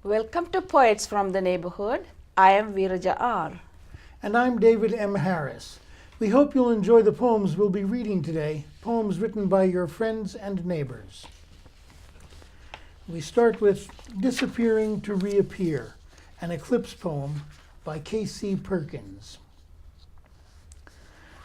Welcome to Poets from the Neighborhood. I am VeerajaR. And I'm David M. Harris. We hope you'll enjoy the poems we'll be reading today, poems written by your friends and neighbors. We start with Disappearing to Reappear, an Eclipse poem by K.C. Perkins.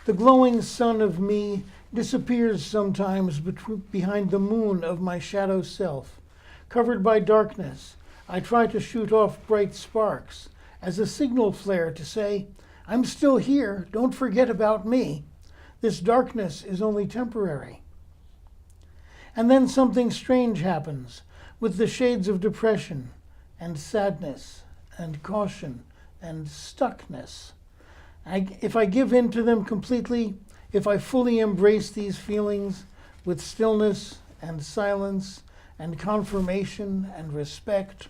The glowing sun of me disappears sometimes behind the moon of my shadow self. Covered by darkness, I try to shoot off bright sparks as a signal flare to say, I'm still here, don't forget about me. This darkness is only temporary. And then something strange happens with the shades of depression and sadness and caution and stuckness. If I give in to them completely, if I fully embrace these feelings with stillness and silence and confirmation and respect,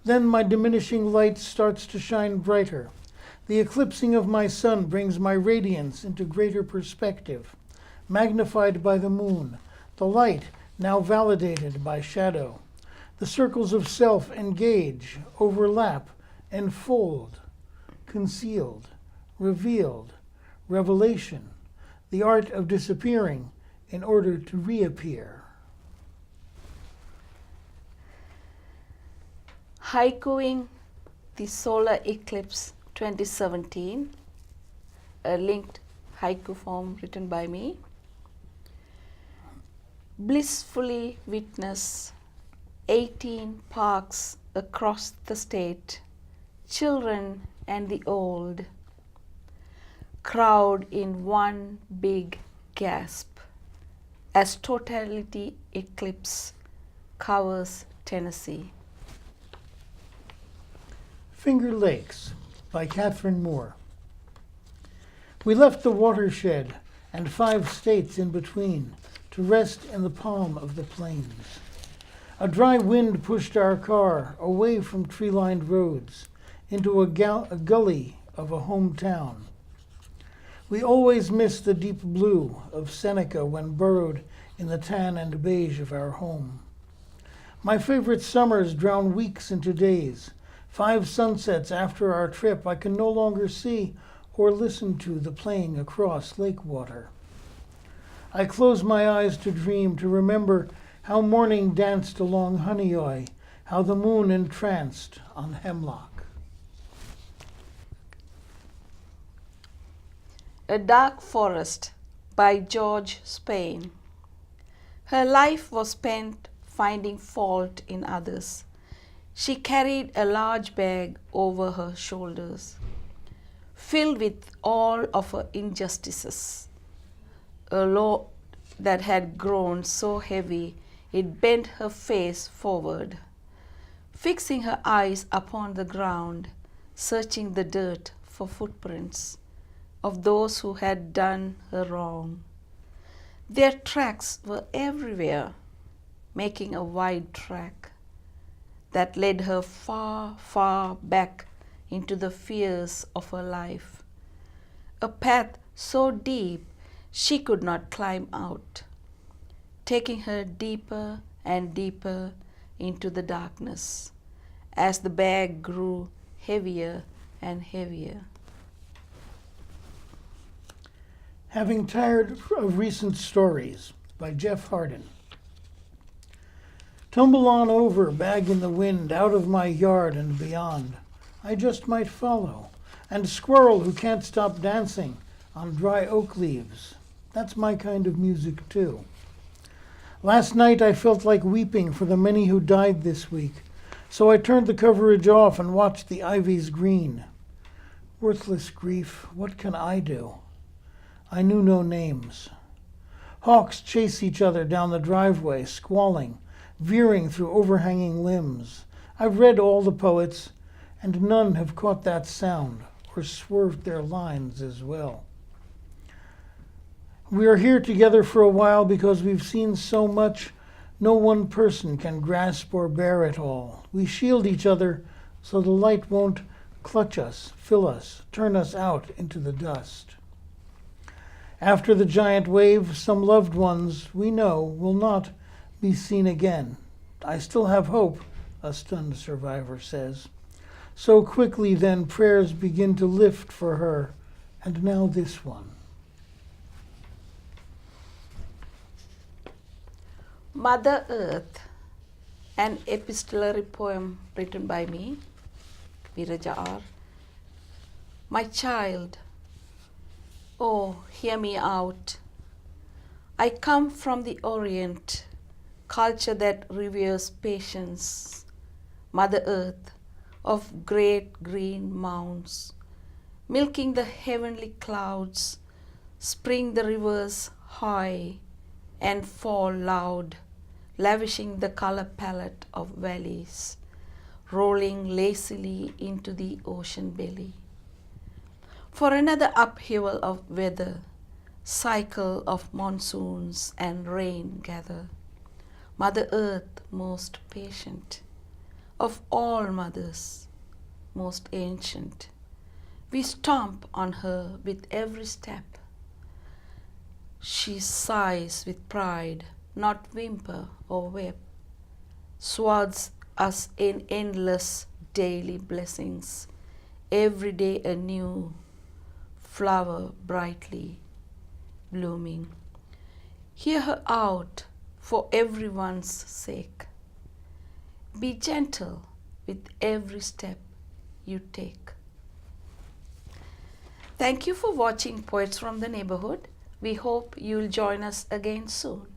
then my diminishing light starts to shine brighter. The eclipsing of my sun brings my radiance into greater perspective, magnified by the moon, the light now validated by shadow. The circles of self engage, overlap, enfold, concealed, revealed, revelation, the art of disappearing in order to reappear. Haikuing the Solar Eclipse 2017, a linked haiku form written by me. Blissfully witness 18 parks across the state, children and the old, crowd in one big gasp as totality eclipse covers Tennessee. Finger Lakes by Catherine Moore. We left the watershed and 5 states in between to rest in the palm of the plains. A dry wind pushed our car away from tree-lined roads into a gully of a hometown. We always miss the deep blue of Seneca when burrowed in the tan and beige of our home. My favorite summers drown weeks into days. 5 sunsets after our trip, I can no longer see or listen to the playing across lake water. I close my eyes to dream, to remember how morning danced along Honeoye, how the moon entranced on Hemlock. A Dark Forest by George Spain. Her life was spent finding fault in others. She carried a large bag over her shoulders, filled with all of her injustices, a load that had grown so heavy it bent her face forward, fixing her eyes upon the ground, searching the dirt for footprints of those who had done her wrong. Their tracks were everywhere, making a wide track that led her far, far back into the fears of her life. A path so deep she could not climb out, taking her deeper and deeper into the darkness as the bag grew heavier and heavier. Having Tired of Recent Stories by Jeff Hardin. Tumble on over, bag in the wind, out of my yard and beyond. I just might follow. And squirrel who can't stop dancing on dry oak leaves. That's my kind of music too. Last night I felt like weeping for the many who died this week, so I turned the coverage off and watched the ivies green. Worthless grief, what can I do? I knew no names. Hawks chase each other down the driveway, squalling, veering through overhanging limbs. I've read all the poets, and none have caught that sound or swerved their lines as well. We are here together for a while because we've seen so much no one person can grasp or bear it all. We shield each other so the light won't clutch us, fill us, turn us out into the dust. After the giant wave, some loved ones we know will not be seen again. I still have hope a stunned survivor says. So quickly then prayers begin to lift for her, and now this one. Mother Earth, an epistolary poem written by me, VeerajaR. My child, oh, hear me out. I come from the Orient, culture that reveres patience. Mother Earth, of great green mounds, milking the heavenly clouds, spring the rivers high and fall loud, lavishing the color palette of valleys, rolling lazily into the ocean belly. For another upheaval of weather, cycle of monsoons and rain gather. Mother Earth most patient, of all mothers, most ancient. We stomp on her with every step. She sighs with pride, not whimper or weep, swathes us in endless daily blessings, every day a new flower brightly blooming. Hear her out for everyone's sake. Be gentle with every step you take. Thank you for watching Poets from the Neighborhood. We hope you'll join us again soon.